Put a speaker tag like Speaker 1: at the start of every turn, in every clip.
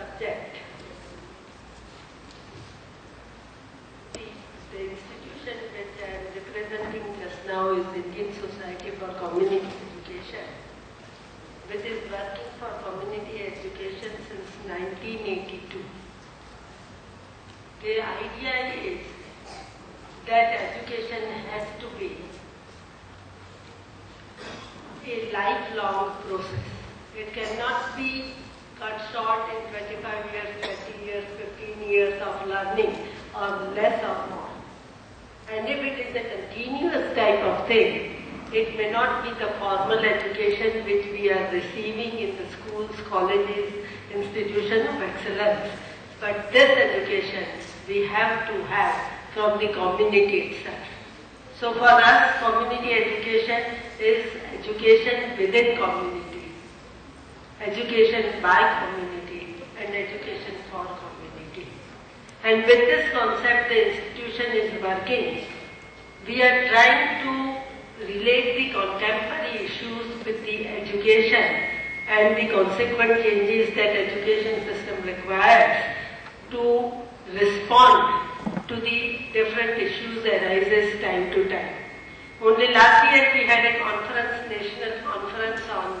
Speaker 1: subject. The institution which I am representing just now is the Indian Society for Community Education, which is working for community education since 1982. The idea is that education has to be a lifelong process. It cannot be cut short in 25 years, 20 years, 15 years of learning or less or more. And if it is a continuous type of thing, it may not be the formal education which we are receiving in the schools, colleges, institutions of excellence. But this education we have to have from the community itself. So for us, community education is education within community, education by community, and education for community. And with this concept the institution is working. We are trying to relate the contemporary issues with the education and the consequent changes that education system requires to respond to the different issues that arises time to time. Only last year we had a conference, national conference on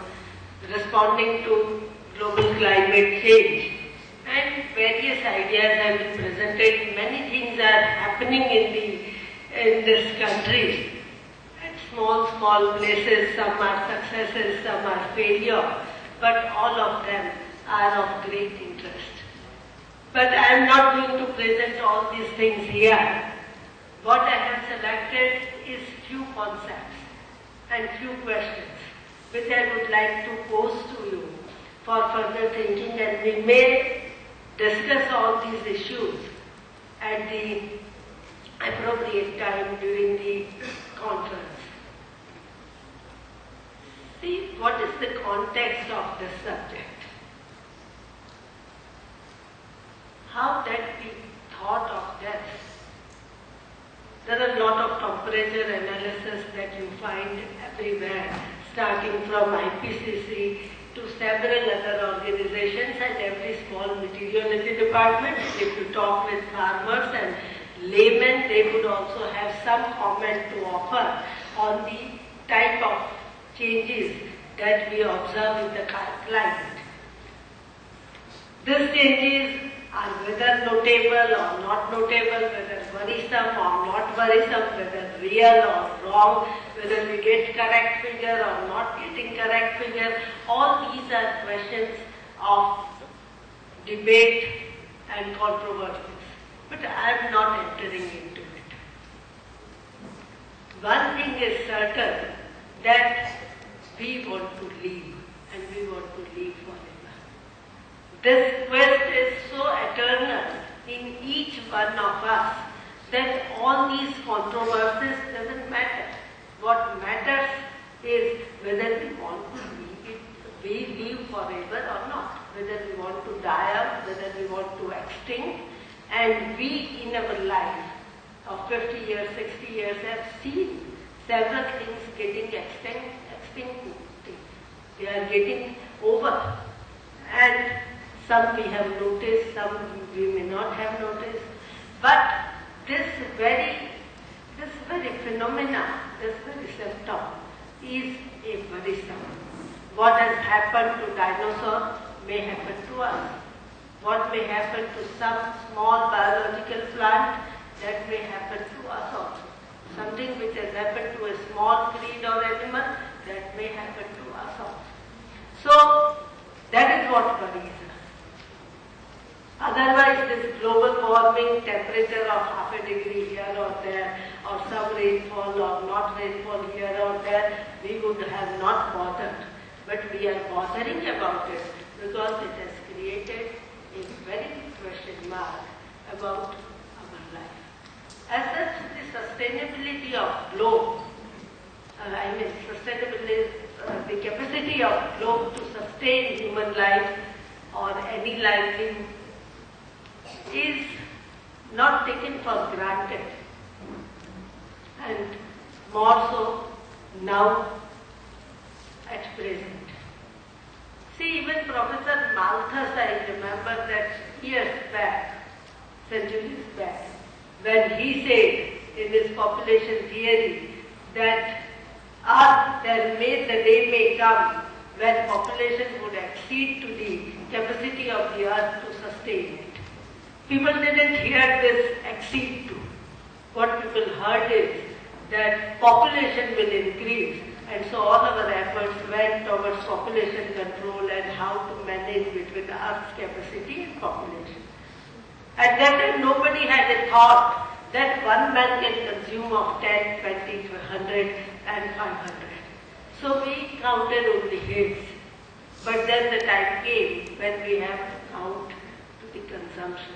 Speaker 1: responding to global climate change, and various ideas have been presented. Many things are happening in this country at small places. Some are successes, some are failure, but all of them are of great interest. But I am not going to present all these things here. What I have selected is few concepts and few questions which I would like to pose to you for further thinking, and we may discuss all these issues at the appropriate time during the conference. See, what is the context of this subject? How that we thought of death. There are a lot of temperature analysis that you find everywhere, starting from IPCC to several other organizations and every small meteorology department. If you talk with farmers and laymen, they would also have some comment to offer on the type of changes that we observe in the climate. These changes are whether notable or not notable, whether worrisome or not worrisome, whether real or wrong, whether we get correct figure or not getting correct figure. All these are questions of debate and controversies. But I am not entering into it. One thing is certain, that we want to live, and we want to live forever. This quest is so eternal in each one of us that all these controversies doesn't matter. What matters is whether we want to live forever or not, whether we want to die out, whether we want to extinct. And we in our life of 50 years, 60 years have seen several things getting extinct. They are getting over. And some we have noticed, some we may not have noticed. But this very phenomena, this very symptom is a worrisome. What has happened to dinosaurs may happen to us. What may happen to some small biological plant, that may happen to us also. Something which has happened to a small breed or animal, that may happen to us also. So, that is what worries us. Otherwise, this global warming, temperature of half a degree here or there, or some rainfall or not rainfall here or there, we would have not bothered. But we are bothering about it because it has created a very big question mark about our life. As such, the sustainability of globe, the capacity of globe to sustain human life or any living is not taken for granted, and more so now at present. See, even Professor Malthus, I remember that years back, centuries back, when he said in his population theory that the day may come when population would exceed to the capacity of the earth to sustain it. People didn't hear this exceed to. What people heard is that population will increase, and so all our efforts went towards population control and how to manage between the earth's capacity and population. At that time nobody had a thought that one man can consume of 10, 20, 100 and 500. So we counted only heads. But then the time came when we have to count to the consumption.